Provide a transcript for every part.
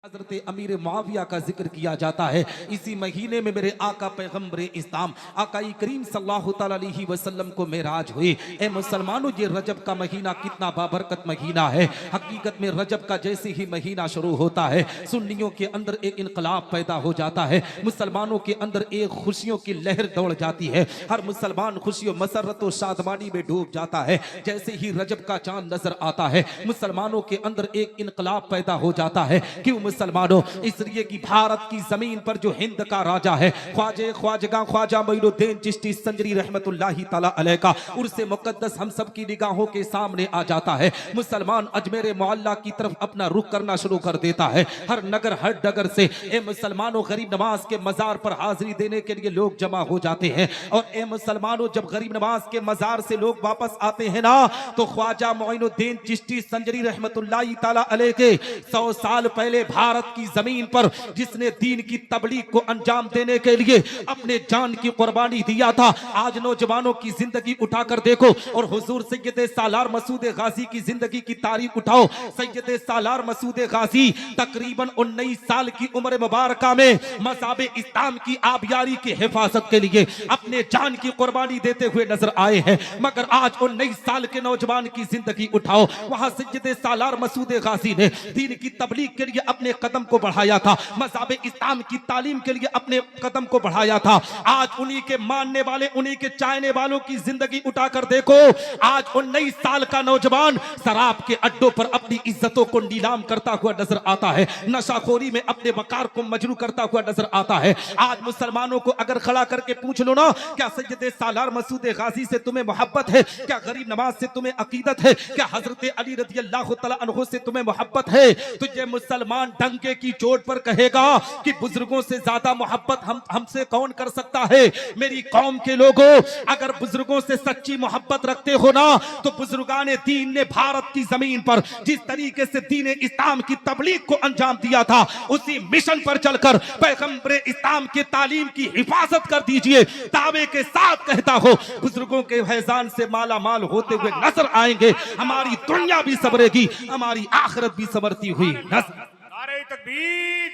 हज़रत अमीर मुआविया का जिक्र किया जाता है। इसी महीने में मेरे आका पैगम्बर इस्लाम आकाई करीम सल्लल्लाहु ताला अलैहि वसल्लम को मेराज हुई। ए मुसलमानों, ये रजब का महीना कितना बाबरकत महीना है। हकीकत में रजब का जैसे ही महीना शुरू होता है, सुन्नियों के अंदर एक इनकलाब पैदा हो जाता है, मुसलमानों के अंदर एक खुशियों की लहर दौड़ जाती है। हर मुसलमान खुशियों मसरत और शादमानी में डूब जाता है। जैसे ही रजब का चांद नजर आता है, मुसलमानों के अंदर एक इनकलाब पैदा हो जाता है। क्यों मुसलमानों? इसलिए कि भारत की जमीन पर जो हिंद का राजा है, ख्वाजा मोइनुद्दीन चिश्ती संजरी रहमतुल्लाहि ताला अलैह का उर्से मुकद्दस हम सब की निगाहों के सामने आ जाता है। मुसलमान अजमेर मोहल्ला की तरफ अपना रुख करना शुरू कर देता है। हर नगर हर डगर से ए मुसलमानों गरीब नवाज के मजार पर हाजिरी देने के लिए लोग जमा हो जाते हैं। और ए मुसलमानों, जब गरीब नवाज के मजार से लोग वापस आते हैं ना, तो ख्वाजा मोइनुद्दीन चिश्ती संजरी रहमतुल्लाहि ताला अलैह के 100 साल पहले भारत की जमीन पर जिसने दीन की तबलीग को अंजाम देने के लिए अपने जान की कुर्बानी दिया था, आज नौजवानों की जिंदगी उठाकर देखो और हुजूर सैयद सालार मसूद गाजी की जिंदगी की तारीख उठाओ। सैयद सालार मसूद गाजी तकरीबन 19 साल की उम्र मुबारका में मज़हब इस्लाम की आबियारी की हिफाजत के लिए अपने जान की कुर्बानी देते हुए नजर आए हैं। मगर आज 19 साल के नौजवान की जिंदगी उठाओ, वहां सैयद सालार मसूद गाजी ने दीन की तबलीग के लिए अपने कदम को बढ़ाया था, मज़हब इस्लाम की तालीम के लिए अपने कदम को बढ़ाया था। आज उन्हीं के मानने वाले, उन्हीं के चाहने वालों की जिंदगी उठाकर देखो। आज 19 साल का नौजवान शराब के अड्डों पर अपनी इज्जतों को नीलाम करता हुआ नजर आता है, नशाखोरी में अपने वकार को मजरू करता हुआ नजर आता है। आज मुसलमानों को अगर खड़ा करके पूछ लो ना, क्या सैयद सालार मसूद गाजी से तुम्हें मोहब्बत है? क्या गरीब नवाज से तुम्हें अकीदत है? क्या हजरत अली रज़ी अल्लाह तआला अन्हु से तुम्हें मोहब्बत है? तो ये मुसलमान डंके की चोट पर कहेगा कि बुजुर्गों से ज्यादा मोहब्बत हमसे कौन कर सकता है? मेरी कौम के लोगों, अगर बुजुर्गों से सच्ची मोहब्बत रखते हो ना, तो बुजुर्गाने दीन ने भारत की जमीन पर जिस तरीके से दीन इस्लाम की तबलीग को अंजाम दिया था, उसी मिशन पर चलकर पैगंबर इस्लाम के तालीम की हिफाजत कर दीजिए। दावे के साथ कहता हो, बुजुर्गों के फैजान से माला माल होते हुए नजर आएंगे। हमारी दुनिया भी संवरेगी, हमारी आखिरत भी संवरती हुई नजर। नारे तकबीर,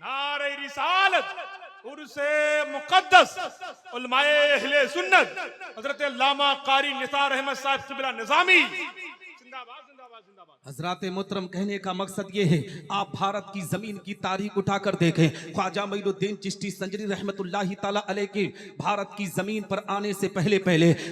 नारे रिसालत, उर्से मुकद्दस उलमाए अहले सुन्नत हजरत अल्लामा कारी निसार अहमद साहब सिबला निजामी जिंदाबाद जिंदाबाद जिंदाबाद। हजरात मोहतरम, कहने का मकसद ये है, आप भारत की जमीन की तारीख उठाकर देखें। ख्वाजा मोइनुद्दीन चिश्ती संजरी रहमतुल्लाहि ताला अलैह के भारत की जमीन पर आने से पहले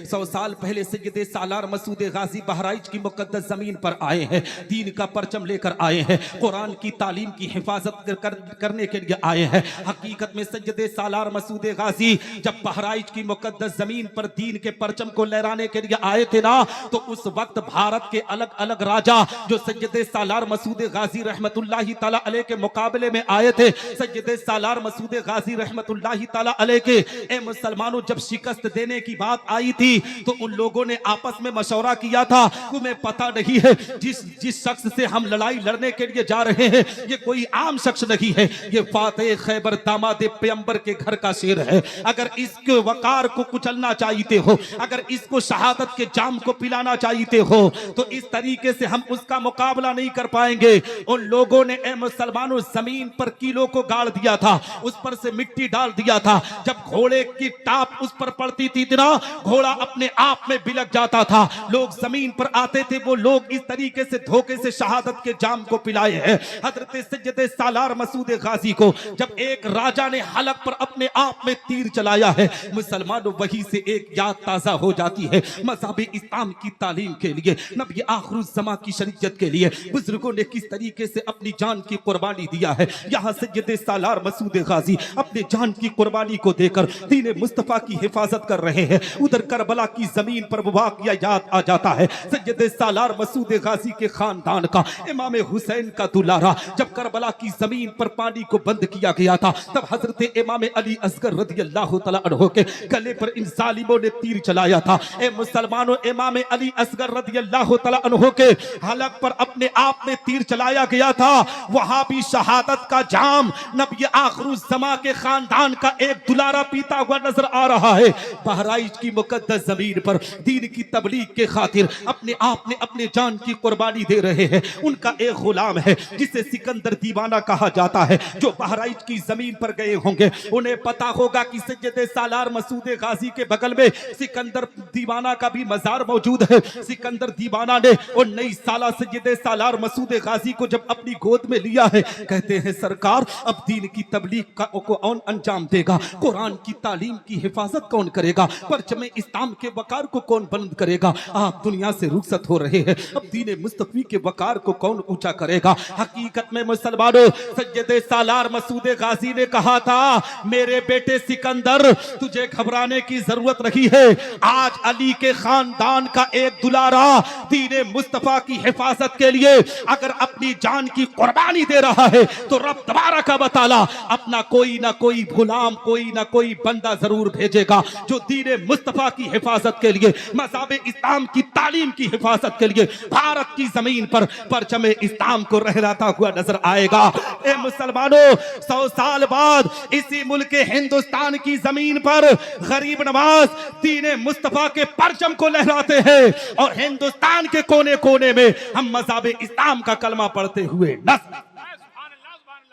100 साल पहले सैयद सालार मसूद गाजी बहराइच की मुकद्दस जमीन पर आए हैं, दीन का परचम लेकर आए हैं, कुरान की तालीम की हिफाजत करने के लिए आए हैं। हकीकत में सैयद सालार मसूद गाजी जब बहराइच की मुकद्दस जमीन पर दीन के परचम को लहराने के लिए आए थे ना, तो उस वक्त भारत के अलग अलग राजा जो सैयद सालार मसूद गाजी रहमतुल्लाहि ताला अलैह के मुकाबले में आए थे, सैयद सालार मसूद गाजी रहमतुल्लाहि ताला अलैह के ए मुसलमानों जब शिकस्त देने की बात आई थी, तो उन लोगों ने आपस में मशवरा किया था, तुम्हें पता नहीं है जिस शख्स से हम लड़ाई लड़ने के लिए जा रहे हैं, ये कोई आम शख्स नहीं है, ये फातेह खैबर दामाद पैगंबर के घर का शेर है। अगर इसके वकार को कुचलना चाहते हो, अगर इसको शहादत के जाम को पिलाना चाहते हो, तो इस तरीके से हम उसका मुकाबला नहीं कर पाएंगे। उन लोगों ने ए मुसलमानों जमीन पर कीलों को गाड़ दिया था, उस पर से मिट्टी डाल दिया था। जब घोड़े की टाप उस पर पड़ती थी ना, घोड़ा अपने आप में बिलक जाता था। लोग जमीन पर आते थे, वो लोग इस तरीके से धोखे से शहादत के जाम को पिलाए हैं। हजरत सैयद सालार मसूद गाजी को जब एक राजा ने हलक पर अपने आप में तीर चलाया है, मुसलमानों वहीं से एक याद ताजा हो जाती है। मज़हब इस्लाम की तालीम के लिए, नबी आखिरुज़्ज़मा की शरीयत के लिए बुजुर्गों ने किस तरीके से अपनी जान की कुर्बानी दिया है। यहाँ सैयद सालार मसूद गाजी अपने जान की कुर्बानी को देकर दीन मुस्तफा की हिफाजत कर रहे हैं। उधर करबला की जमीन पर वाक़या याद आ जाता है, सैयद सालार मसूद गाजी के खानदान का इमाम हुसैन का दुलारा जब करबला की जमीन पर पानी को बंद किया गया था, तब हजरत इमाम अली असगर रज़ी अल्लाह तआला अन्हु के गले पर इन जालिमों ने तीर चलाया था। ए मुसलमानों, इमाम अली असगर रज़ी अल्लाह तआला अन्हु के हलक पर अपने आप में तीर चलाया गया था, वहां भी शहादत का जाम नबी आखिरुज़्ज़मा के खानदान का एक दुलारा पीता हुआ नजर आ रहा है। बहराइच की मुकद्दस जमीन पर दीन की तबलीग के खातिर अपने आप में अपने जान की कुर्बानी दे रहे हैं। उनका एक गुलाम है जिसे सिकंदर दीवाना कहा जाता है, जो बहराइच की जमीन पर गए होंगे उन्हें पता होगा कि सज्जदे सालार मसूद गाजी के बगल में सिकंदर दीवाना का भी मजार मौजूद है। सिकंदर दीवाना ने और 19 साला सज्जदे सालार मसूद गाजी को जब अपनी गोद में लिया है, कहते हैं सरकार अब दीन की तबलीग का कौन अंजाम देगा, कुरान की तालीम की हिफाजत कौन करेगा, परचम इस्लाम के वकार को कौन बुलंद करेगा। आप दुनिया से रुखसत हो रहे हैं, अब दीन मुस्तफी के वकार को कौन ऊंचा करेगा। हकीकत में मुसलमानों, सज्जदे सालार मसूद गाजी ने कहा था, मेरे बेटे सिकंदर तुझे घबराने की जरूरत नहीं है। आज अली के खानदान का एक दुलारा दीन मुस्तफा की हिफाजत के लिए अगर अपनी जान की कुर्बानी दे रहा है तो रब तबारक व तआला अपना कोई ना कोई गुलाम, कोई ना कोई बंदा जरूर भेजेगा जो दीन मुस्तफा की हिफाजत के लिए, मज़हब इस्लाम की तालीम की हिफाजत के लिए भारत की जमीन पर परचम इस्लाम को लहराता हुआ नजर आएगा। ए मुसलमानों, 100 साल बाद इसी मुल्क हिंदुस्तान की जमीन पर गरीब नवाज दीन मुस्तफा के परचम को लहराते हैं और हिंदुस्तान के कोने कोने में हम मज़हब इस्लाम का कलमा पढ़ते हुए नस्ल।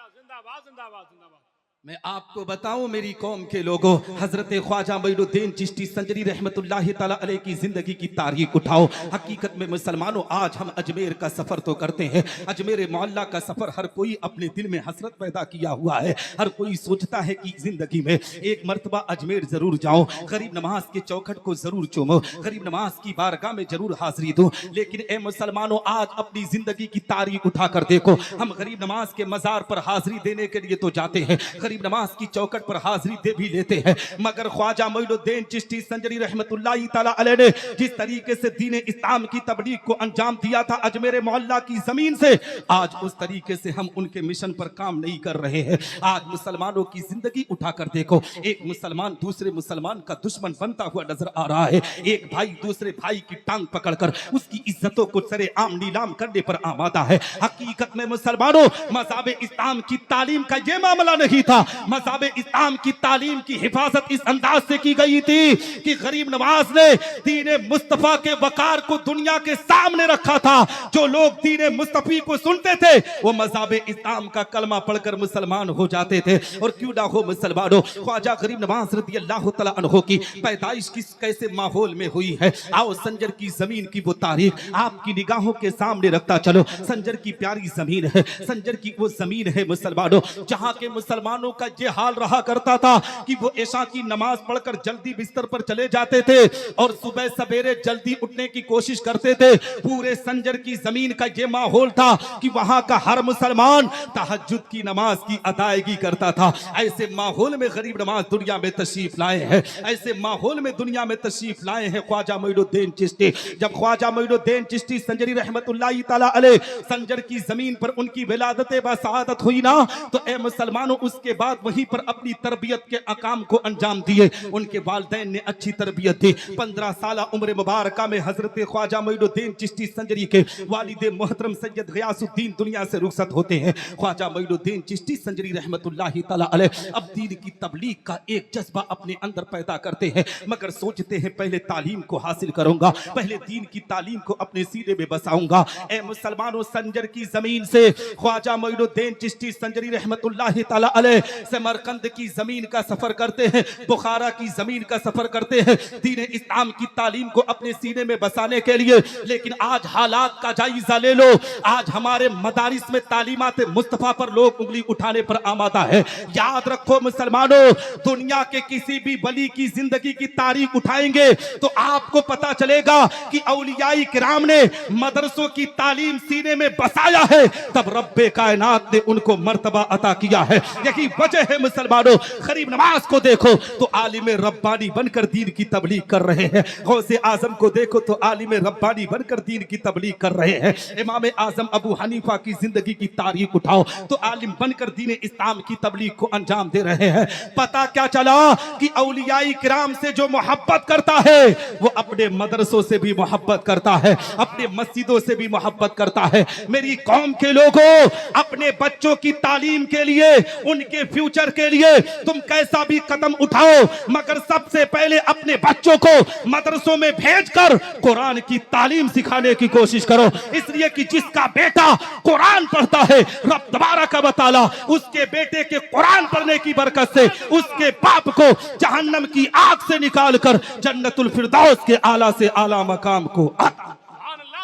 जिंदाबाद जिंदाबाद जिंदाबाद। मैं आपको बताऊं मेरी कौम के लोगों, हजरत ख्वाजा मोइनुद्दीन चिश्ती संजरी रहमतुल्लाहि तआला अलैह की जिंदगी की तारीख उठाओ। हकीकत में मुसलमानों, आज हम अजमेर का सफर तो करते हैं, अजमेर मोहल्ला का सफर हर कोई अपने दिल में हसरत पैदा किया हुआ है। हर कोई सोचता है कि जिंदगी में एक मर्तबा अजमेर जरूर जाऊं, गरीब नमाज के चौखट को जरूर चूमो, गरीब नमाज की बारगाह में जरूर हाजिरी दूं। लेकिन ए मुसलमानों, आज अपनी जिंदगी की तारीख उठा कर देखो, हम गरीब नमाज के मजार पर हाजिरी देने के लिए तो जाते हैं, गरीब नमाज की चौकट पर हाजिरी दे भी लेते हैं, मगर ख्वाजा मोइनुद्दीन चिश्ती संजरी रहमतुल्लाहि तआला अलैह ने जिस तरीके से दीन इस्लाम की तबलीग को अंजाम दिया था अजमेर मोहल्ला की जमीन से, आज उस तरीके से हम उनके मिशन पर काम नहीं कर रहे हैं। आज मुसलमानों की जिंदगी उठाकर देखो, एक मुसलमान दूसरे मुसलमान का दुश्मन बनता हुआ नजर आ रहा है, एक भाई दूसरे भाई की टांग पकड़कर उसकी इज्जतों को सरेआम नीलाम करने पर आमादा है। हकीकत में मुसलमानों, मज़हब इस्लाम की तालीम का यह मामला नहीं था। मज़हब इस्लाम की तालीम की हिफाजत इस अंदाज से की गई थी कि गरीब नवाज ने दीन मुस्तफा के वकार को दुनिया के सामने रखा था। जो लोग दीन मुस्तफी को सुनते थे वो मज़हब इस्लाम का कलमा पढ़कर मुसलमान हो जाते थे। और क्यों ना हो मुसलमानों, ख्वाजा गरीब नवाज रज़ी अल्लाह तआला अन्हु की पैदाइश किस कैसे माहौल में हुई है, आओ संजर की जमीन की वो तारीख आपकी निगाहों के सामने रखता चलो। संजर की प्यारी जमीन है, संजर की वो जमीन है मुसलमानों, जहां के मुसलमानों का ये हाल रहा करता था कि वो ऐशा की नमाज पढ़कर जल्दी बिस्तर पर चले जाते थे और सुबह सवेरे जल्दी उठने की कोशिश करते थे। पूरे संजर की जमीन का ये माहौल था कि वहां का हर मुसलमान तहज्जुद की नमाज की अदायगी करता था। ऐसे माहौल में गरीब नवाज दुनिया में तशरीफ लाए हैं, ऐसे माहौल में दुनिया में तशरीफ लाए हैं ख्वाजा मोइनुद्दीन चिश्ती। जब ख्वाजा मोइनुद्दीन चिश्ती संजरी रहमतुल्लाहि तआला अलैह संजर की जमीन पर उनकी विलादत व शहादत हुई ना, तो ए मुसलमानों, उसके बाद वहीं पर अपनी तरबियत के अकाम को अंजाम दिए। उनके वालिदैन ने अच्छी तरबियत दी। 15 साल उम्र मुबारका में हजरत ख्वाजा मोइनुद्दीन चिश्ती संजरी के वालिद मोहतरम सैयद गयासुद्दीन दुनिया से रुखसत होते हैं। ख्वाजा मोइनुद्दीन चिश्ती संजरी रहमतुल्लाहि तआला अलैह अब दीन की तबलीग का एक जज्बा अपने अंदर पैदा करते हैं, मगर सोचते हैं पहले तालीम को हासिल करूंगा, पहले दीन की तालीम को अपने सीने में बसाऊंगा। ए मुसलमानों, संजर की जमीन से ख्वाजा मोइनुद्दीन चिश्ती संजरी रहमतुल्लाहि तआला अलैह समरकंद की जमीन का सफर करते हैं, बुखारा की जमीन का सफर करते हैं दीन इस्लाम की तालीम को अपने सीने में बसाने के लिए। लेकिन आज हालात का जायजा ले लो, आज हमारे मदारिस में तालीमात मुस्तफा पर लोग उंगली उठाने पर आमादा है। याद रखो मुसलमानों, दुनिया के किसी भी वली की जिंदगी की तारीख उठाएंगे तो आपको पता चलेगा कि औलियाई किराम ने मदरसों की तालीम सीने में बसाया है, तब रब्बे कायनात ने उनको मर्तबा अता किया है। यही वजह है मुसलमानों, गरीब नवाज को देखो तो आलिम रब्बानी बनकर दीन की तबलीग कर रहे हैं। गौसे आजम को देखो तो आलिम रब्बानी बनकर दीन की तबलीग कर रहे हैं। इमाम आजम अबू हनीफा की जिंदगी की तारीख उठाओ तो आलिम बनकर दीन इस्लाम की तबलीग को अंजाम दे रहे हैं। पता क्या चला कि औलियाई किराम से जो मोहब्बत करता है वो अपने मदरसों से भी मोहब्बत करता है, अपने मस्जिदों से भी मोहब्बत करता है। मेरी कौम के लोगों, अपने बच्चों की तालीम के लिए, उनके फ्यूचर के लिए तुम कैसा भी कदम उठाओ, मगर सबसे पहले अपने बच्चों को मदरसों में भेजकर कुरान की तालीम सिखाने की कोशिश करो। इसलिए कि जिसका बेटा कुरान पढ़ता है, रब तबारक व तआला उसके बेटे के कुरान पढ़ने की बरकत से उसके बाप को जहन्नम की आग से निकालकर जन्नतुल फिरदौस के आला से आला मकाम को सुभान अल्लाह,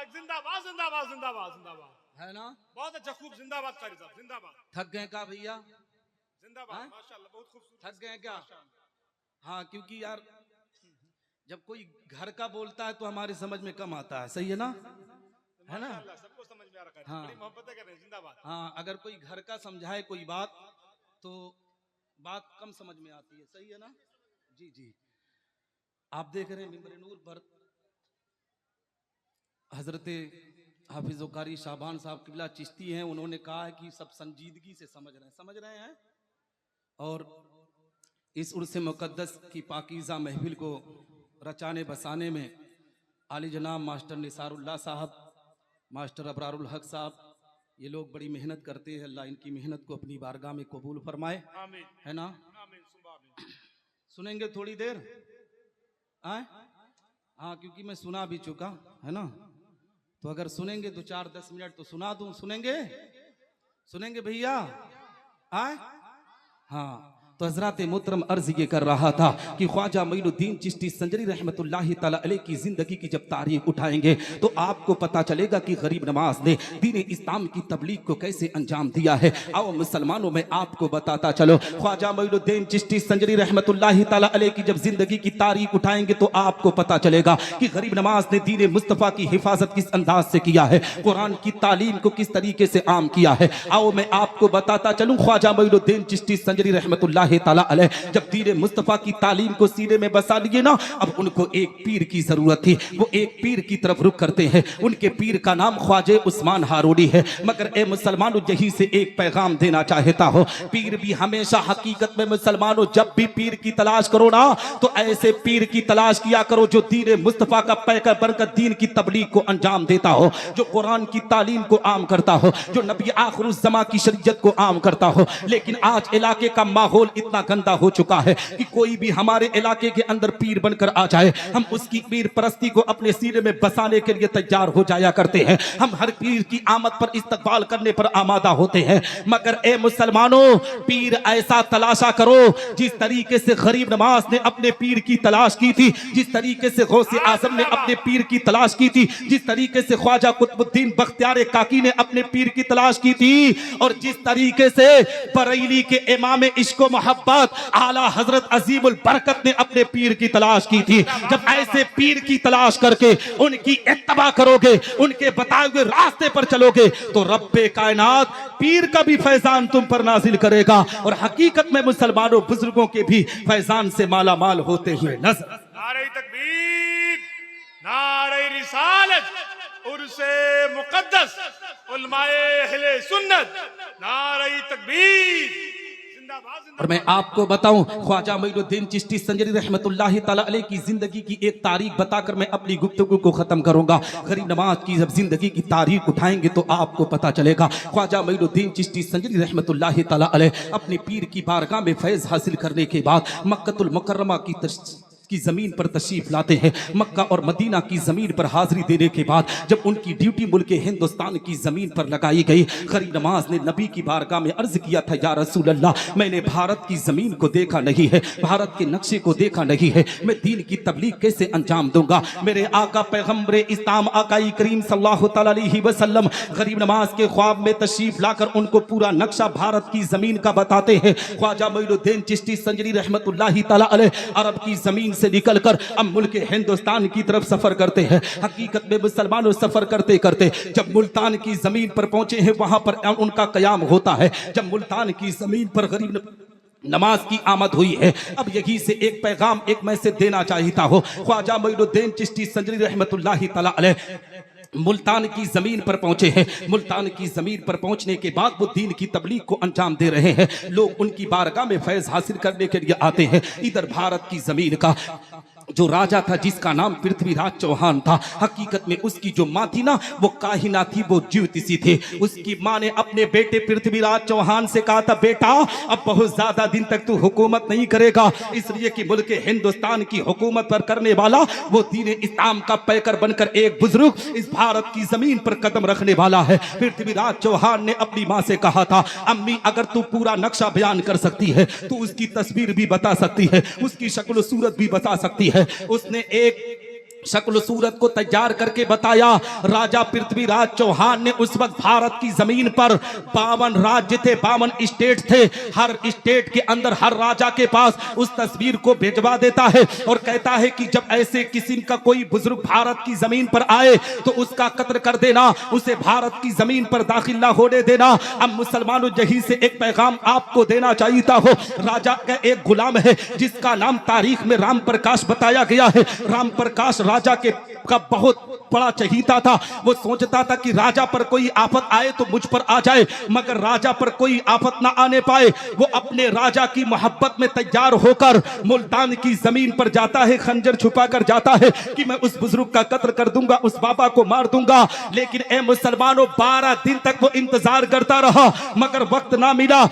जिंदाबाद जिंदाबाद जिंदाबाद जिंदाबाद। है ना। बहुत अच्छा, खूब जिंदाबाद कारी साहब, जिंदाबाद। थक गए का भैया? जिंदाबाद, माशाल्लाह, बहुत खूबसूरत। थक गए क्या? हाँ, क्योंकि यार जब कोई घर का बोलता है तो हमारे समझ में कम आता है, सही है ना, है ना। सबको समझ में आ रहा है, हाँ। बड़ी मोहब्बतें कर रहे हैं, जिंदाबाद। हाँ, अगर कोई घर का समझाए कोई बात तो बात कम समझ में आती है, सही है ना। जी जी, आप देख रहे हैं मिंबर नूर पर हजरत हाफिज कारी शाबान साहब किबला चिश्ती हैं। उन्होंने कहा है कि सब संजीदगी से समझ रहे हैं और इस उर्स मुकद्दस की पाकीज़ा महफिल को रचाने बसाने में आली जनाब मास्टर निसारुल्लाह साहब, मास्टर अबरारुल हक साहब, ये लोग बड़ी मेहनत करते हैं। अल्लाह इनकी मेहनत को अपनी बारगाह में कबूल फरमाए, आमीन, है ना। आमीन, सुबह आमीन। सुनेंगे थोड़ी देर आए? हाँ, क्योंकि मैं सुना भी चुका है ना, तो अगर सुनेंगे 2-4-10 मिनट तो सुना दूं। सुनेंगे भैया आए? हाँ, तो हजरत मोहतरम अर्ज ये कर रहा था कि ख्वाजा मोइनुद्दीन चिश्ती संजरी रहमतुल्लाहि ताला अलैह की जिंदगी की जब तारीख उठाएंगे तो आपको पता चलेगा कि गरीब नवाज ने दीन इस्लाम की तबलीग को कैसे अंजाम दिया है। आओ मुसलमानों में आपको बताता चलो, ख्वाजा मोइनुद्दीन चिश्ती संजरी रहमतुल्लाहि ताला अलैह की जब जिंदगी की तारीख उठाएंगे तो आपको पता चलेगा कि गरीब नवाज ने दीन मुस्तफ़ा की हिफाजत किस अंदाज से किया है, कुरान की तालीम को किस तरीके से आम किया है। आओ मैं आपको बताता चलूं, ख्वाजा मोइनुद्दीन चिश्ती संजरी रहमतुल्लाहि ताला अलैह जब दीन मुस्तफ़ा की तालीम को सीने में बसा लिए ना, अब उनको एक पीर की जरूरत थी। वो एक पीर की तरफ रुख करते हैं। उनके पीर का नाम ख्वाजे उस्मान हारूनी है। मगर ए मुसलमानों, यहीं से एक पैगाम देना चाहता हो, पीर भी हमेशा हकीकत में मुसलमानों जब भी पीर की तलाश करो ना तो ऐसे पीर की तलाश किया करो जो दीन मुस्तफ़ा का पैकर बनकर दीन की तबलीग को अंजाम देता हो, जो कुरान की तालीम को आम करता हो, जो नबी आखिरुज़्ज़मा की शरीयत को आम करता हो। लेकिन आज इलाके का माहौल इतना गंदा हो चुका है कि कोई भी हमारे इलाके के अंदर पीर बनकर आ जाए, हम उसकी पीर परस्ती को अपने सीने में बसाने के लिए तैयार हो जाया करते हैं। हम हर पीर की आमद पर इस्तकबाल करने पर आमादा होते हैं। मगर ए मुसलमानों, पीर ऐसा तलाशा करो जिस तरीके से गरीब नवाज ने अपने पीर की तलाश की थी, जिस तरीके से गौसे आजम ने अपने पीर की तलाश की थी, जिस तरीके से ख्वाजा कुतुबुद्दीन बख्तियार काकी ने अपने पीर की तलाश की थी, और जिस तरीके से बरेली के इमाम इश्क व मोहब्बत आला हजरत अजीमुल बरकत ने अपने पीर की तलाश की थी। जब ऐसे पीर की तलाश करके उनकी इत्तबा करोगे, उनके बताए हुए रास्ते पर चलोगे तो रब्बे कायनात पीर का भी फैजान तुम पर नाजिल करेगा और हकीकत में मुसलमानों बुजुर्गों के भी फैजान से माला माल होते हुए नजर। नारे तकबीर, नारे रिसालत, उर्से मुकद्दस, उलमाए अहले सुन्नत, नारे तकबीर। और मैं आपको बताऊं, ख्वाजा मोइनुद्दीन चिश्ती संजरी रहमतुल्लाहि ताला अलैह की जिंदगी की एक तारीख बताकर मैं अपनी गुफ्तगू को खत्म करूंगा। गरीब नवाज की जब जिंदगी की तारीख उठाएंगे तो आपको पता चलेगा। ख्वाजा मोइनुद्दीन चिश्ती संजरी रहमतुल्लाहि ताला अलैह अपने पीर की बारगाह में फैज हासिल करने के बाद मक्कतुल मुकर्रमा की जमीन पर तशरीफ लाते हैं। मक्का और मदीना की जमीन पर हाजिरी देने के बाद जब उनकी ड्यूटी मुल्क हिंदुस्तान की जमीन पर लगाई गई, गरीब नवाज ने नबी की बारगाह में अर्ज किया था, या रसूल अल्लाह, मैंने भारत की जमीन को देखा नहीं है, भारत के नक्शे को देखा नहीं है, मैं दीन की तबलीग कैसे अंजाम दूंगा। मेरे आका पैगंबरे इस्लाम आकाई करीम सल्लल्लाहु अलैहि वसल्लम गरीब नवाज के ख्वाब में तशरीफ लाकर उनको पूरा नक्शा भारत की जमीन का बताते हैं। ख्वाजा मोइनुद्दीन चिश्ती संजरी रहमतुल्लाहि ताला अलैह अरब की जमीन से निकलकर अब मुल्क हिंदुस्तान की तरफ सफर करते हैं। हकीकत में मुसलमानों सफर करते करते जब मुल्तान की जमीन पर पहुंचे हैं, वहां पर उनका कयाम होता है। जब मुल्तान की जमीन पर गरीब नमाज की आमद हुई है, अब यही से एक पैगाम एक मैसेज देना चाहता हो। ख्वाजा मोइनुद्दीन चिश्ती संजरी रहमतुल्लाहि तआला अलैह मुल्तान की जमीन पर पहुंचे हैं। मुल्तान की जमीन पर पहुंचने के बाद वो दीन की तबलीग को अंजाम दे रहे हैं। लोग उनकी बारगाह में फैज हासिल करने के लिए आते हैं। इधर भारत की जमीन का जो राजा था जिसका नाम पृथ्वीराज चौहान था, हकीकत में उसकी जो माँ थी ना वो काहिना थी, वो जीवती सी थी। उसकी माँ ने अपने बेटे पृथ्वीराज चौहान से कहा था, बेटा अब बहुत ज्यादा दिन तक तू हुकूमत नहीं करेगा, इसलिए कि मुल्क हिंदुस्तान की हुकूमत पर करने वाला वो दीन इस्लाम का पैकर बनकर एक बुजुर्ग इस भारत की जमीन पर कदम रखने वाला है। पृथ्वीराज चौहान ने अपनी माँ से कहा था, अम्मी अगर तू पूरा नक्शा बयान कर सकती है तो उसकी तस्वीर भी बता सकती है, उसकी शक्ल सूरत भी बता सकती है। उसने एक शक्ल सूरत को तैयार करके बताया। राजा पृथ्वीराज चौहान ने उस वक्त भारत की जमीन पर 52 राज्य थे, 52 स्टेट थे। हर स्टेट के अंदर हर राजा के पास उस तस्वीर को भेजवा देता है और कहता है कि जब ऐसे किस्म का कोई बुजुर्ग भारत की जमीन पर आए तो उसका कत्ल कर देना, उसे भारत की जमीन पर दाखिल ना होने देना। अब मुसलमानों यही से एक पैगाम आपको देना चाहता हो। राजा का एक गुलाम है जिसका नाम तारीख में राम प्रकाश बताया गया है। राम प्रकाश राजा के का बहुत बड़ा चहीता था। वो सोचता था कि राजा पर कोई आफत आए तो मुझ पर आ जाए, मगर राजा पर कोई आफत ना आने पाए। वो अपने राजा की मोहब्बत में तैयार होकर मुल्तान की जमीन पर जाता है, खंजर छुपा कर जाता है कि मैं उस बुजुर्ग का कत्ल कर दूंगा, उस बाबा को मार दूंगा। लेकिन ए मुसलमानों 12 दिन तक वो इंतजार करता रहा मगर वक्त ना मिला।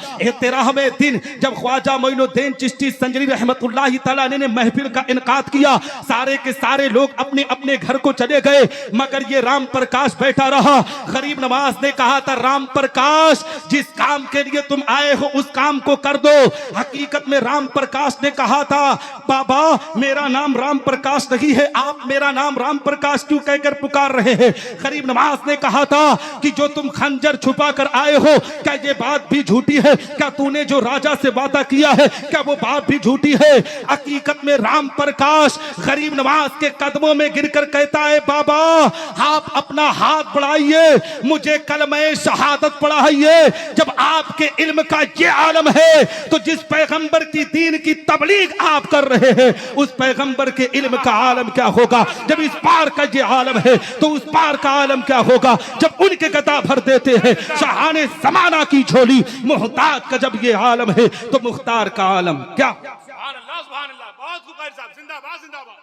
13वें दिन जब ख्वाजा मोइनुद्दीन चिश्ती संजरी रहमतुल्लाहि तआला ने महफिल का इनकाद किया, सारे के सारे लोग अपने अपने घर को चले गए मगर ये राम प्रकाश बैठा रहा। गरीब नवाज ने कहा था, राम प्रकाश जिस काम के लिए तुम आए हो उस काम को कर दो। हकीकत में राम प्रकाश ने कहा था, बाबा मेरा नाम राम प्रकाश नहीं है, आप मेरा नाम राम प्रकाश क्यों कहकर पुकार रहे हैं। गरीब नवाज ने कहा था कि जो तुम खंजर छुपा कर आए हो क्या ये बात भी झूठी है, क्या तूने जो राजा से वादा किया है क्या वो बात भी झूठी है। हकीकत में राम प्रकाश गरीब नवाज के कदमों में गिरकर कहता है, बाबा आप अपना हाथ बढ़ाइए, मुझे कलमे शहादत पढ़ाइए। जब आपके इल्म का ये आलम है तो जिस पैगंबर की दीन की तबलीग आप कर रहे हैं उस पैगंबर के इल्म का आलम क्या होगा। जब इस पार का ये आलम है तो उस पार का आलम क्या होगा। जब उनके गदा भर देते हैं शाहाने ज़माना की झोली, मुहताज का जब ये आलम है तो मुख्तार का आलम क्या। सुभान अल्लाह, सुभान अल्लाह। बहुत खूब कारी साहब, जिंदाबाद जिंदाबाद,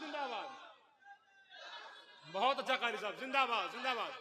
जिंदाबाद। बहुत अच्छा कारी साहब, जिंदाबाद जिंदाबाद।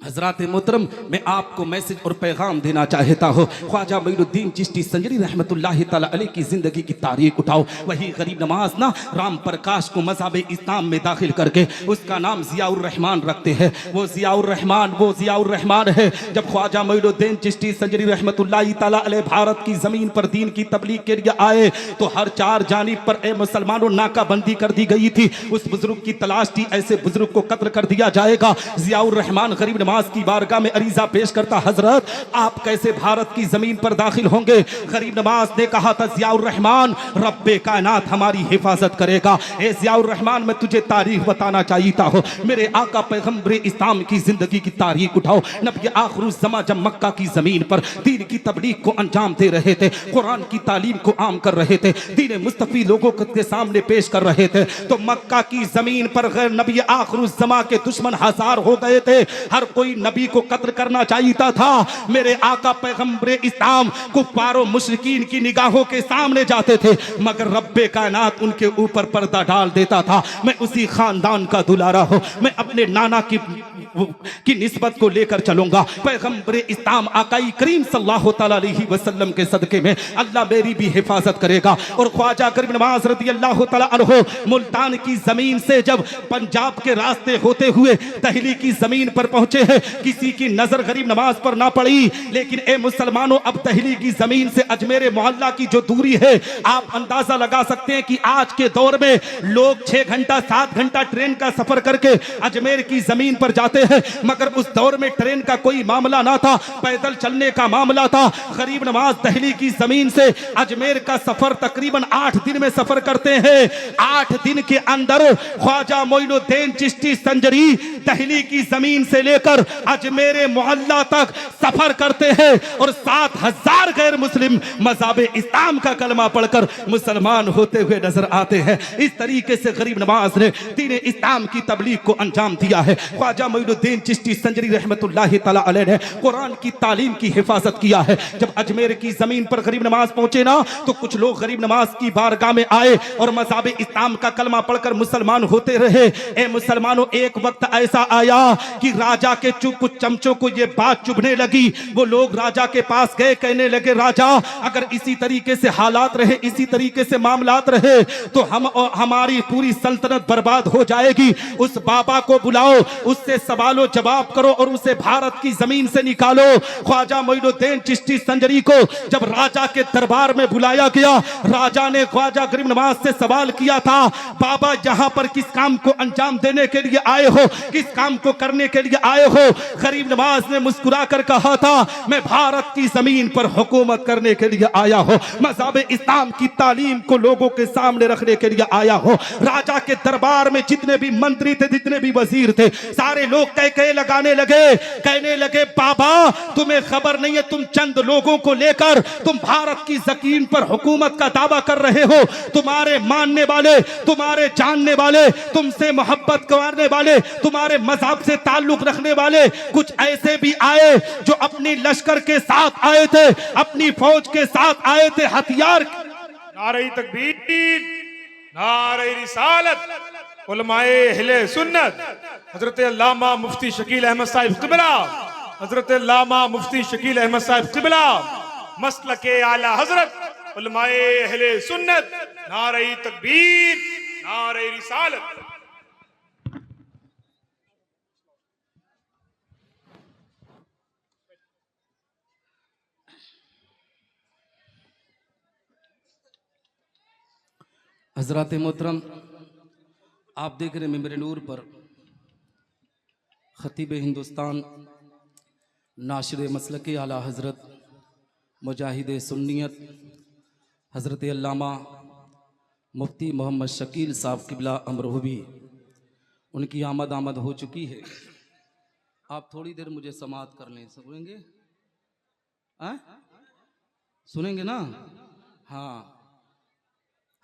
हजरात मोहतरम, मैं आपको मैसेज और पैगाम देना चाहता हूँ। ख्वाजा मोइनुद्दीन चिश्ती संजरी रहमतुल्लाहि तआला अलैह की जिंदगी की तारीख उठाओ। वही गरीब नवाज ना राम प्रकाश को मज़हब इस्लाम में दाखिल करके उसका नाम ज़ियाउर रहमान रखते हैं। वो ज़ियाउर रहमान है। जब ख्वाजा मोइनुद्दीन चिश्ती संजरी रहमतुल्लाहि तआला अलैह भारत की ज़मीन पर दीन की तबलीग के लिए आए तो हर चार जानिब पर ए मुसलमानों नाकाबंदी कर दी गई थी। उस बुजुर्ग की तलाश थी, ऐसे बुजुर्ग को कत्ल कर दिया जाएगा। ज़ियाउर रहमान गरीब नवाज की बारगाह में अरीजा पेश करता, हजरत आप कैसे भारत की जमीन पर दाखिल होंगे। गरीब नवाज ने कहा था, ज़ियाउर रहमान रब्बे कायनात हमारी हिफाजत करेगा। ए ज़ियाउर रहमान मैं तुझे तारीख बताना चाहता हूँ। मेरे आका पैगंबर इस्लाम की जिंदगी की तारीख उठाओ। नबी आखिरुज़्ज़मा जब मक्का की जमीन पर दीन की तबलीग को अंजाम दे रहे थे, कुरान की तालीम को आम कर रहे थे, दीन मुस्तफ़ी लोगों के सामने पेश कर रहे थे तो मक्का की जमीन पर नबी आखिरुज़्ज़मा के दुश्मन हजार हो गए थे। हर कोई नबी को कत्ल करना चाहता था। मेरे आका पैगंबर इस्लाम कुफ्फार मुशरिकीन की निगाहों के सामने जाते थे मगर रब्बे कायनात उनके ऊपर पर्दा डाल देता था। मैं उसी खानदान का दुलारा हूं, मैं अपने नाना की निस्बत को लेकर चलूंगा। पैगंबर इस्लाम आकाई करीम सल्लल्लाहु तआला अलैहि वसल्लम के सदके में अल्लाह मेरी भी हिफाजत करेगा। और ख्वाजा गरीब नवाज रज़ी अल्लाह तआला अन्हु मुल्तान की जमीन से जब पंजाब के रास्ते होते हुए दहली की जमीन पर पहुंचे हैं, किसी की नजर गरीब नवाज पर ना पड़ी। लेकिन ए मुसलमानों, अब दहली की जमीन से अजमेर मोहल्ला की जो दूरी है आप अंदाजा लगा सकते हैं कि आज के दौर में लोग 6 घंटा 7 घंटा ट्रेन का सफर करके अजमेर की जमीन पर जाते हैं, मगर उस दौर में ट्रेन का कोई मामला ना था, पैदल चलने का मामला था। गरीब नवाज दिल्ली की जमीन से अजमेर का सफर तकरीबन 8 दिन में सफर करते हैं। 8 दिन के अंदर ख्वाजा मोइनुद्दीन चिश्ती संजरी दिल्ली की जमीन से लेकर अजमेर मोहल्ला तक सफर करते हैं और 7000 गैर मुस्लिम मज़हब इस्लाम का कलमा पढ़कर मुसलमान होते हुए नजर आते हैं। इस तरीके से गरीब नवाज ने दीन इस्लाम की तबलीग को अंजाम दिया है। ख्वाजा मोइनुद्दीन चिश्ती संजरी रहमतुल्लाहि तआला अलैह ने कुरान की तालीम की हिफाजत किया है। जब अजमेर की जमीन पर गरीब नवाज पहुंचे ना, तो कुछ लोग गरीब नवाज की बारगाह में आए और मज़हब इस्लाम का कलमा पढ़कर मुसलमान होते रहे। ए मुसलमानों, एक वक्त ऐसा आया कि राजा के कुछ चमचों को ये बात चुभने लगी। वो लोग राजा के पास गए, कहने लगे, राजा अगर इसी तरीके से हालात रहे, इसी तरीके से मामलात रहे तो हम और हमारी पूरी सल्तनत बर्बाद हो जाएगी। उस बाबा को बुलाओ, उससे सवालो जवाब करो और उसे भारत की जमीन से निकालो। ख्वाजा मोइनुद्दीन चिश्ती संजरी को जब राजा के दरबार में बुलाया गया, राजा ने ख्वाजा गरीब नवाज से सवाल किया था, बाबा यहां पर किस काम को अंजाम देने के लिए आए हो, किस काम को करने के लिए आए हो? गरीब नवाज ने मुस्कुरा कर कहा था, मैं भारत की जमीन पर हुकूमत करने के लिए आया हूं, मज़हब इस्लाम की तालीम को लोगों के सामने रखने के लिए आया हूं। राजा के दरबार में जितने भी मंत्री थे, जितने भी वजीर थे, सारे लोग कह लगाने लगे, कहने लगे, बाबा तुम्हें खबर नहीं है, तुम चंद लोगों को लेकर तुम भारत की जमीन पर हुकूमत का दावा कर रहे हो। तुम्हारे मानने वाले, तुम्हारे जानने वाले, तुमसे मोहब्बत करने वाले, तुम्हारे मजहब से ताल्लुक रखने वाले कुछ ऐसे भी आए जो अपनी लश्कर के साथ आए थे, अपनी फौज के साथ आए थे, हथियार। नारे तकबीर, नारे रिसालत, उलमाए अहले सुन्नत, हजरत अल्लामा मुफ्ती शकील अहमद साहिब क़िबला, हजरत अल्लामा मुफ्ती शकील अहमद साहिब क़िबला, मसलके आला हजरत उलमाए अहले सुन्नत, नारे तकबीर, नारे रिसालत। हजरत मोहतरम, आप देख रहे हैं मिंबर नूर पर खतीब हिंदुस्तान, नाशिर मसलक आला हजरत, मुजाहिद सुन्नियत, हजरत अल्लामा मुफ्ती मोहम्मद शकील साहब क़िबला अमरोहबी, उनकी आमद हो चुकी है। आप थोड़ी देर मुझे समाअत कर लें, सुनेंगे? सुनेंगे ना? हाँ।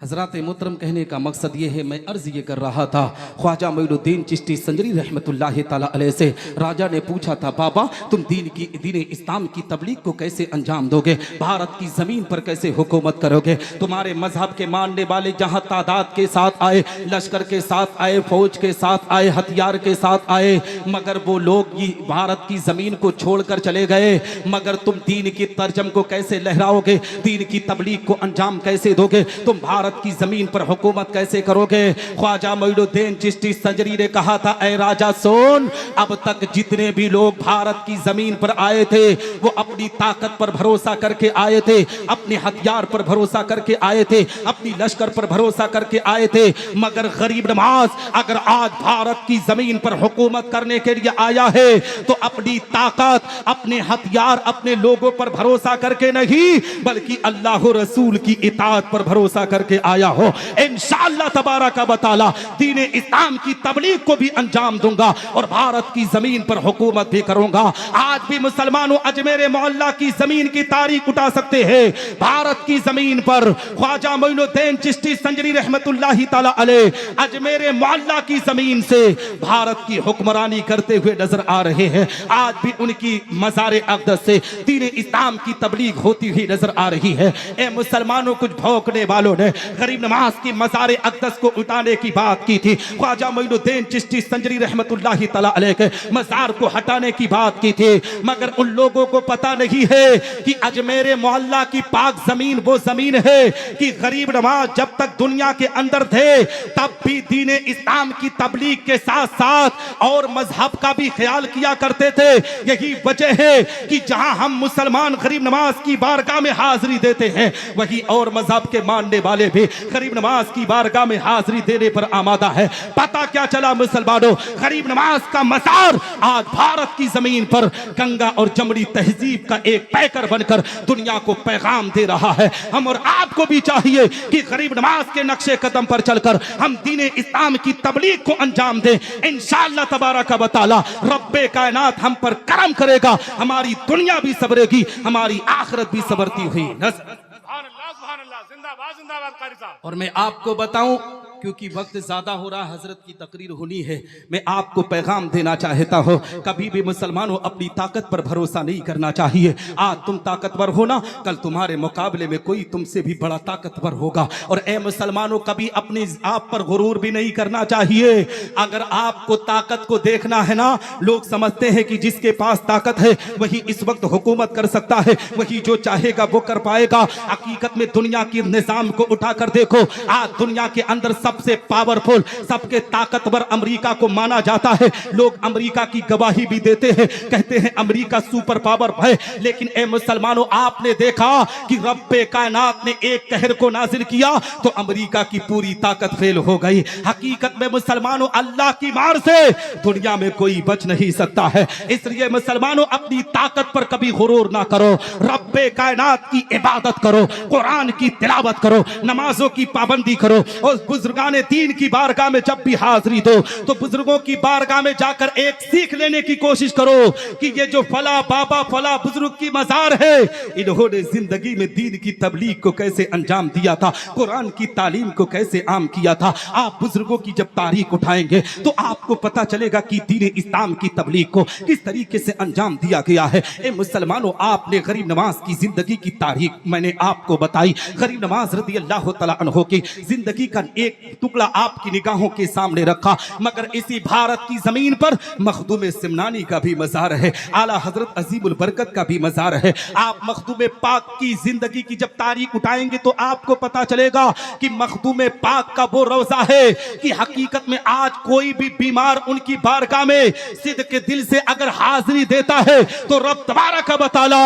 हजरत मोहतरम, कहने का मकसद ये है, मैं अर्ज ये कर रहा था, ख्वाजा मोइनुद्दीन चिश्ती संजरी रहमतुल्लाहि तआला अलैह से राजा ने पूछा था, बाबा तुम दीन इस्लाम की तबलीग को कैसे अंजाम दोगे, भारत की ज़मीन पर कैसे हुकूमत करोगे? तुम्हारे मजहब के मानने वाले जहाँ तादाद के साथ आए, लश्कर के साथ आए, फौज के साथ आए, हथियार के साथ आए, मगर वो लोग ये भारत की ज़मीन को छोड़कर चले गए। मगर तुम दीन की तर्जम को कैसे लहराओगे, दीन की तबलीग को अंजाम कैसे दोगे, तुम भारत की जमीन पर हुकूमत कैसे करोगे? ख्वाजा मोइनुद्दीन चिश्ती संजरी ने कहा था, ऐ राजा सुन, अब तक जितने भी लोग भारत की जमीन पर आए थे वो अपनी ताकत पर भरोसा करके आए थे, अपने हथियार पर भरोसा करके आए थे, अपनी लश्कर पर भरोसा करके आए थे। मगर गरीब नवाज अगर आज भारत की जमीन पर हुकूमत करने के लिए आया है तो अपनी ताकत, अपने हथियार, अपने लोगों पर भरोसा करके नहीं, बल्कि अल्लाह रसूल की इताअत पर भरोसा करके आया हो। इंशाअल्लाह तबारक व तआला दीन इस्लाम की तबलीग को भी अंजाम दूंगा और भारत की जमीन पर हुकूमत भी करूंगा। आज भी मुसलमानों अजमेर मोहल्ला की जमीन की तारीख उठा सकते हैं। भारत की जमीन पर ख्वाजा मोइनुद्दीन चिश्ती संजरी रहमतुल्लाहि तआला अलैह अजमेर मोहल्ला की जमीन से भारत की हुक्मरानी करते हुए नजर आ रहे हैं। आज भी उनकी मज़ार अक़दस से दीन इस्लाम की तबलीग होती हुई नजर आ रही है। ए मुसलमानों, कुछ भौंकने वालों ने गरीब नवाज की मज़ार अक़दस को उठाने की बात की थी, ख्वाजा मोइनुद्दीन चिश्ती संजरी रहमतुल्लाहि तआला अलैह के मज़ार को हटाने की बात की थी, मगर उन लोगों को पता नहीं है कि अजमेर मोहल्ला की पाक जमीन वो जमीन है कि गरीब नवाज जब तक दुनिया के अंदर थे तब भी दीन इस्लाम की तबलीग के साथ साथ और मजहब का भी ख्याल किया करते थे। यही वजह है कि जहां हम मुसलमान गरीब नवाज की बारगाह में हाजिरी देते हैं, वही और मजहब के मानने वाले भी गरीब नवाज की बारगाह में हाजिरी देने पर आमादा है। पता क्या चला मुसलमानों, गरीब नवाज का मजार आज भारत की जमीन पर गंगा और जमड़ी तहजीब का एक पैकर बनकर दुनिया को पैगाम दे रहा है। हम और आपको भी चाहिए कि गरीब नवाज के नक्शे कदम पर चलकर हम दीन इस्लाम की तबलीग को अंजाम दें। इंशाअल्लाह तबारक व तआला रब्बे कायनात हम पर करम करेगा, हमारी दुनिया भी सबरेगी, हमारी आखिरत भी सबरती हुई। सुभान अल्लाह, जिंदाबाद जिंदाबाद कारी साहब। और मैं आपको बताऊं, क्योंकि वक्त ज्यादा हो रहा है, हजरत की तकरीर होनी है, मैं आपको पैगाम देना चाहता हूं, कभी भी मुसलमानों अपनी ताकत पर भरोसा नहीं करना चाहिए। आज तुम ताकतवर हो ना, कल तुम्हारे मुकाबले में कोई तुमसे भी बड़ा ताकतवर होगा। और ए मुसलमानों, कभी अपने आप पर गुरूर भी नहीं करना चाहिए। अगर आपको ताकत को देखना है ना, लोग समझते हैं कि जिसके पास ताकत है वही इस वक्त हुकूमत कर सकता है, वही जो चाहेगा वो कर पाएगा। हकीकत में दुनिया की निजाम को उठाकर देखो, आज दुनिया के अंदर सबसे पावरफुल, सबके ताकतवर अमेरिका को माना जाता है। लोग अमेरिका की गवाही भी देते हैं, कहते हैं अमेरिका सुपर पावर है। लेकिन ए मुसलमानों, आपने देखा कि रब्बे कायनात ने एक कहर को नाजिल किया तो अमेरिका की पूरी ताकत फेल हो गई। हकीकत में मुसलमानों, अल्लाह की मार से दुनिया में कोई बच नहीं सकता है। इसलिए मुसलमानों, अपनी ताकत पर कभी गुरूर ना करो, रब्बे कायनात की इबादत करो, कुरान की तिलावत करो, नमाजों की पाबंदी करो। और बुजुर्गाने दीन की बारगाह में जब भी हाजिरी दो तो बुजुर्गों की बारगाह में जाकर एक सीख लेने की कोशिश करो कि ये जो फला बाबा फला बुजुर्ग की मजार है, इन्होंने जिंदगी में दीन की तबलीग को कैसे अंजाम दिया था, कुरान की तालीम को कैसे आम किया था। आप बुजुर्गों की जब तारीख उठाएंगे तो आपको पता चलेगा कि दीन इस्लाम की तबलीग को किस तरीके से अंजाम दिया गया है। ए मुसलमानों, आपने गरीब नवाज की जिंदगी की तारीख मैंने आपको बताई। गरीब नवाज रज़ी अल्लाह तआला अन्हु की जिंदगी का एक टुकड़ा आपकी निगाहों के सामने रखा, मगर इसी भारत की जमीन पर मखदूम सिमनानी का भी मजार है, आला हजरत अजीमुल बरकत का भी मजार है। आप मखदूम पाक की जिंदगी की जब तारीख उठाएंगे तो आपको पता चलेगा कि मखदूम पाक का वो रोजा है कि हकीकत में आज कोई भी बीमार उनकी बारगाह में सिद्ध के दिल से अगर हाजिरी देता है तो रब तबारक व तआला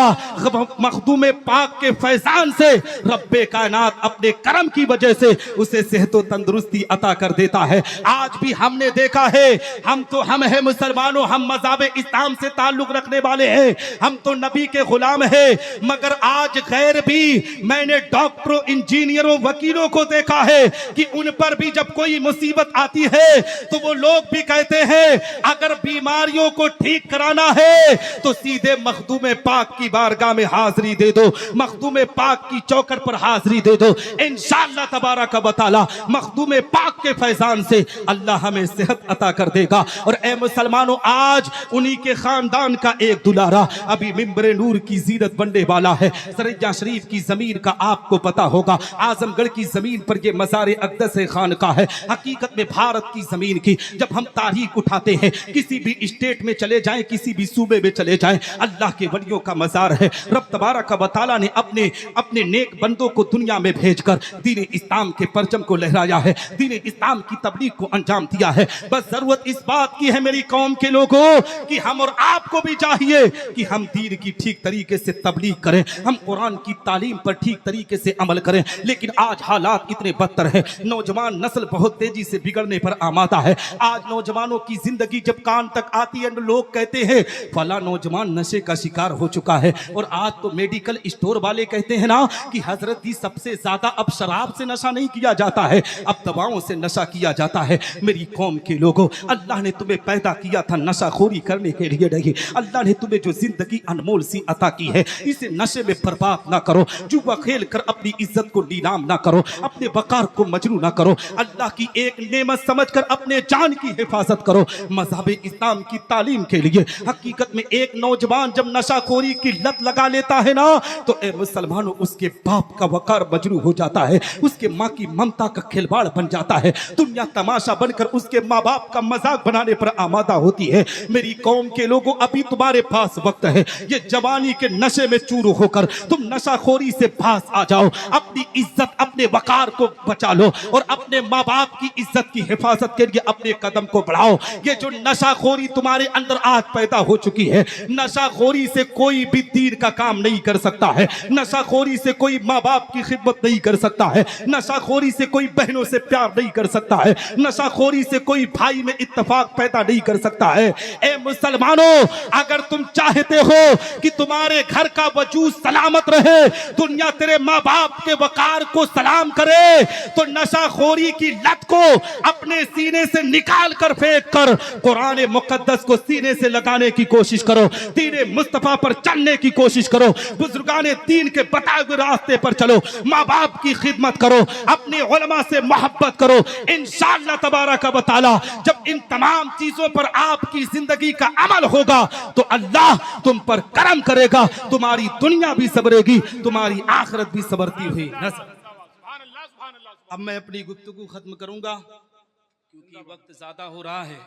मखदूम पाक के फैजान से रब्बे कायनात अपने करम की वजह से उसे सेहत व तंदुरुस्ती अता कर देता है। आज भी हमने देखा है, हम हैं मुसलमानों, हम मज़हब इस्लाम से ताल्लुक रखने वाले हैं, हम तो नबी के गुलाम हैं, मगर आज गैर भी, मैंने डॉक्टरों, इंजीनियरों, वकीलों को देखा है कि उन पर भी जब कोई मुसीबत आती है तो वो लोग भी कहते हैं अगर बीमारियों को ठीक कराना है तो सीधे मखदूम पाक की बारगाह में हाजिरी दे दो, मखदूम पाक की चौखट पर हाजिरी दे दो। इंशाअल्लाह तबारक व तआला मखदूम पाक के फैजान से अल्लाह हमें सेहत अता कर देगा। और ए मुसलमानों, आज उन्हीं के खानदान का एक दुलारा अभी मिंबरे नूर की जीरत बनने वाला है। सरैया शरीफ की जमीन का आपको पता होगा, आजमगढ़ की जमीन पर यह मज़ार अक़दस खान का है। हकीकत में भारत की जमीन की जब हम तारीख उठाते हैं, किसी भी स्टेट में चले जाएं, किसी भी सूबे में चले जाएं, अल्लाह के वलियों का मज़ार है। रब तबारक व तआला ने अपने नेक बंदों को दुनिया में भेजकर दीन इस्लाम के परचम को लहराया है, दीन इस्लाम की तबलीग को अंजाम दिया है। बस जरूरत इस बात की है मेरी कौम के लोगों कि हम और आपको भी चाहिए कि हम दीन की ठीक तरीके से तबलीग करें, हम कुरान की तालीम पर ठीक तरीके से अमल करें। लेकिन आज हालात इतने बदतर है, नौजवान नस्ल बहुत तेजी से बिगड़ने पर आमादा है। आज नौजवानों की जिंदगी जब कान तक आती है, लोग कहते हैं फला नौजवान नशे का शिकार हो चुका है। और आज तो मेडिकल स्टोर वाले कहते हैं ना कि हजरत जी सबसे ज्यादा अब शराब से नशा नहीं किया जाता है, अब दवाओं से नशा किया जाता है। मेरी कौम के लोगों, अल्लाह ने तुम्हें पैदा किया था नशाखोरी करने के लिए नहीं। अल्लाह ने तुम्हें जो जिंदगी अनमोल सी अता की है, इसे नशे में बर्बाद ना करो, जुआ खेल कर अपनी इज्जत को नीलाम ना करो, अपने वकार को मजरू ना करो। अल्लाह की एक नेमत समझकर अपने जान की हिफाजत करो। मज़हब इस्लाम की तालीम के लिए हकीकत में एक नौजवान जब नशाखोरी की लत लगा लेता है ना, तो ए मुसलमानों, उसके बाप का वकार मजरू हो जाता है, उसके माँ की ममता का खिलवाड़ बन जाता है, दुनिया तमाशा बनकर उसके माँ बाप का मजाक बनाने पर आमादा होती है। मेरी कौम के लोगों, अभी तुम्हारे पास वक्त है, ये जवानी के नशे में चूर होकर तुम नशाखोरी से पास आ जाओ, अपनी इज्जत अपने वकार को बचा लो और अपने माँ बाप की इज्जत की हिफाजत के लिए अपने कदम को बढ़ाओ। ये जो नशाखोरी तुम्हारे अंदर आज पैदा हो चुकी है, नशाखोरी से कोई भी दीन का काम नहीं कर सकता है, नशाखोरी से कोई माँ बाप की खिदमत नहीं कर सकता है, नशाखोरी से कोई बहनों से प्यार नहीं कर सकता है, नशाखोरी से कोई भाई में इत्तेफाक पैदा नहीं कर सकता है। ए मुसलमानों, अगर तुम चाहते हो कि तुम्हारे घर का वजूद सलामत रहे, दुनिया तेरे माँ बाप के वकार को सलाम करे, तो नशाखोरी की लत को अपने सीने से निकाल कर फेंक कर कुरान मुकद्दस को सीने से लगाने की कोशिश करो, दीन मुस्तफा पर चलने की कोशिश करो, बुजुर्गाने दीन के बताए हुए रास्ते पर चलो, माँ बाप की खिदमत करो, अपने उलमा से मोहब्बत करो। इंशाअल्लाह तबारक व तआला जब इन तमाम चीजों पर आपकी जिंदगी का अमल होगा तो अल्लाह तुम पर करम करेगा, तुम्हारी दुनिया भी सबरेगी, तुम्हारी आखिरत भी सबरती हुई नजर। सुभान अल्लाह, सुभान अल्लाह। अब मैं अपनी गुफ्तगू खत्म करूंगा क्योंकि वक्त ज्यादा हो रहा है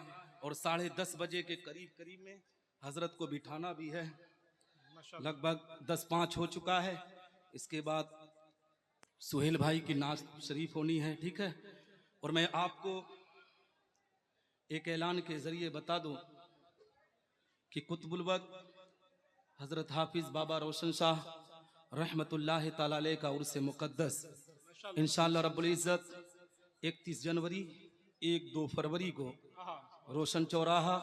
और 10:30 बजे के करीब करीब में हजरत को बिठाना भी है, लगभग 10:05 हो चुका है। इसके बाद सुहेल भाई की नाज शरीफ होनी है, ठीक है। और मैं आपको एक ऐलान के जरिए बता दूं कि कुतुबुल वक्त हजरत हाफिज बाबा रोशन शाह रहमतुल्लाह ताला अलैह का उर्स मुकद्दस इंशाअल्लाह रब्बुल इज्जत 31 जनवरी 1-2 फरवरी को रोशन चौराहा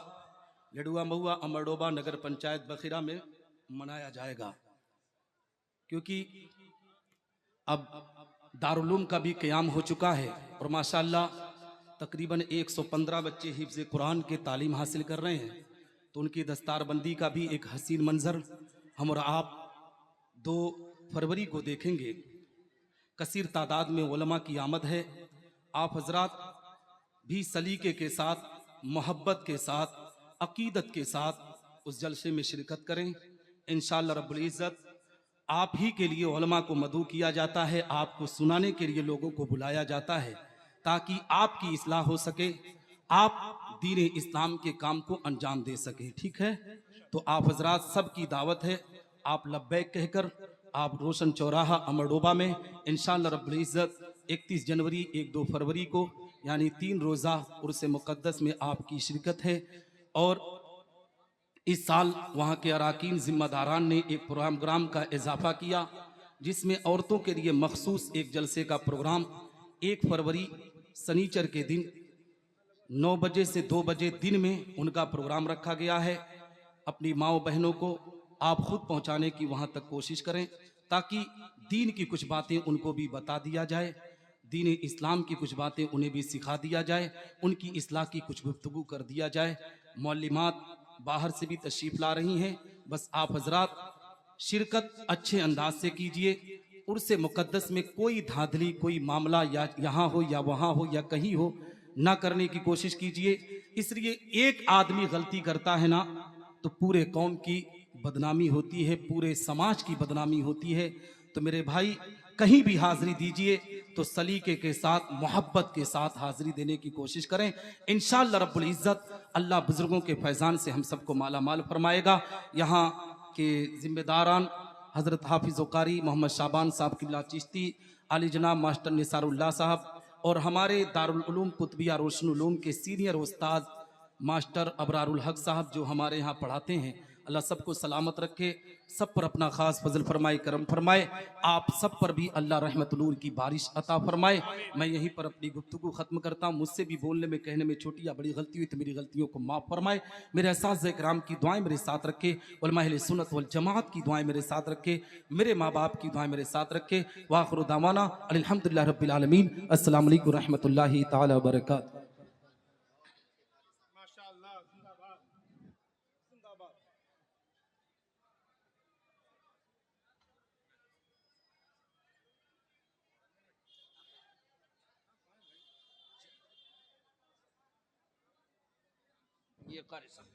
लडुआ महुआ अमरडोबा नगर पंचायत बखीरा में मनाया जाएगा। क्योंकि अब दारुल उलूम का भी क़याम हो चुका है और माशाअल्लाह तकरीबन 115 बच्चे हिफ्ज़ कुरान के तालीम हासिल कर रहे हैं, तो उनकी दस्तारबंदी का भी एक हसीन मंजर हम और आप 2 फरवरी को देखेंगे। कसीर तादाद में उलमा की आमद है। आप हजरात भी सलीके के साथ, मोहब्बत के साथ, अकीदत के साथ उस जलसे में शिरकत करें। इंशाअल्लाह रब्बुल इज़्ज़त आप ही के लिए उलमा को मदऊ किया जाता है, आपको सुनाने के लिए लोगों को बुलाया जाता है ताकि आपकी इस्लाह हो सके, आप दीन इस्लाम के काम को अंजाम दे सके, ठीक है। तो आप हजरात सब की दावत है, आप लब्बैक कहकर आप रोशन चौराहा अमरडोबा में इंशाअल्लाह रब्बुल इज़्ज़त 31 जनवरी 1-2 फरवरी को यानी 3 रोज़ा उर्स मुकद्दस में आपकी शिरकत है। और इस साल वहाँ के अराकीन जिम्मेदारान ने एक प्रोग्राम का इजाफा किया जिसमें औरतों के लिए मखसूस एक जलसे का प्रोग्राम 1 फरवरी शनिचर के दिन 9 बजे से 2 बजे दिन में उनका प्रोग्राम रखा गया है। अपनी माओ बहनों को आप खुद पहुंचाने की वहां तक कोशिश करें ताकि दीन की कुछ बातें उनको भी बता दिया जाए, दीन इस्लाम की कुछ बातें उन्हें भी सिखा दिया जाए, उनकी इस्लाह की कुछ गुफ्तगू कर दिया जाए। मौलिमात बाहर से भी तशरीफ ला रही हैं, बस आप हजरात शिरकत अच्छे अंदाज से कीजिए। उर्स मुकद्दस में कोई धांधली, कोई मामला या यहाँ हो या वहाँ हो या कहीं हो ना करने की कोशिश कीजिए। इसलिए एक आदमी गलती करता है ना तो पूरे कौम की बदनामी होती है, पूरे समाज की बदनामी होती है। तो मेरे भाई कहीं भी हाजिरी दीजिए तो सलीके के साथ, मोहब्बत के साथ हाजिरी देने की कोशिश करें। इंशाअल्लाह रब्बुल इज़्ज़त अल्लाह बुजुर्गों के फैज़ान से हम सबको माला माल फरमाएगा। यहाँ के जिम्मेदारान हज़रत हाफिज़ कारी मोहम्मद शाबान साहब किबला चिश्ती, आली जनाब मास्टर निसारुल्लाह साहब और हमारे दारुल उलूम कुतबिया रोशन उलूम के सीनियर उस्ताद मास्टर अबरारुल हक साहब जो हमारे यहाँ पढ़ाते हैं, अल्लाह सबको सलामत रखे, सब पर अपना खास फजल फरमाए, करम फरमाए। आप सब पर भी अल्लाह रहमतुल नूर की बारिश अता फरमाए। मैं यहीं पर अपनी गुफ्तगू खत्म करता हूँ। मुझसे भी बोलने में, कहने में छोटी या बड़ी गलती हुई तो मेरी गलतियों को माफ़ फरमाए। मेरे असातिज़ा इकराम की दुआएं मेरे साथ रखे, उलमा अहले सुन्नत वल जमात की दुआएं मेरे साथ रखे, मेरे माँ बाप की दुआएं मेरे साथ रखे। वाखिरु दावाना अल्हम्दुलिल्लाह रब्बिल आलमीन। अस्सलामु अलैकुम रहमतुल्लाहि तआला व बरकातहू। माशाअल्लाह, जिंदाबाद जिंदाबाद। ये कारी साहब